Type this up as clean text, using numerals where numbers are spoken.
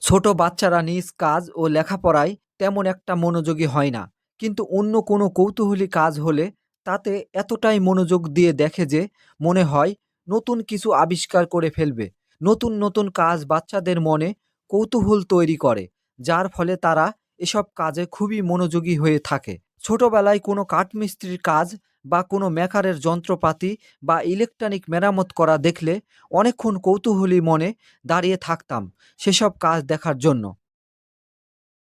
ছোট বাচ্চারা নিজ কাজ ও লেখাপড়ায় তেমন একটা মনোযোগী হয় না, কিন্তু অন্য কোনো কৌতূহলী কাজ হলে তাতে এতটাই মনোযোগ দিয়ে দেখে যে মনে হয় নতুন কিছু আবিষ্কার করে ফেলবে। নতুন নতুন কাজ বাচ্চাদের মনে কৌতূহল তৈরি করে, যার ফলে তারা এসব কাজে খুবই মনোযোগী হয়ে থাকে। ছোটবেলায় কোনো কাঠমিস্ত্রির কাজ বা কোনো মেকারের যন্ত্রপাতি বা ইলেকট্রনিক মেরামত করা দেখলে অনেকক্ষণ কৌতূহলী মনে দাঁড়িয়ে থাকতাম সেসব কাজ দেখার জন্য।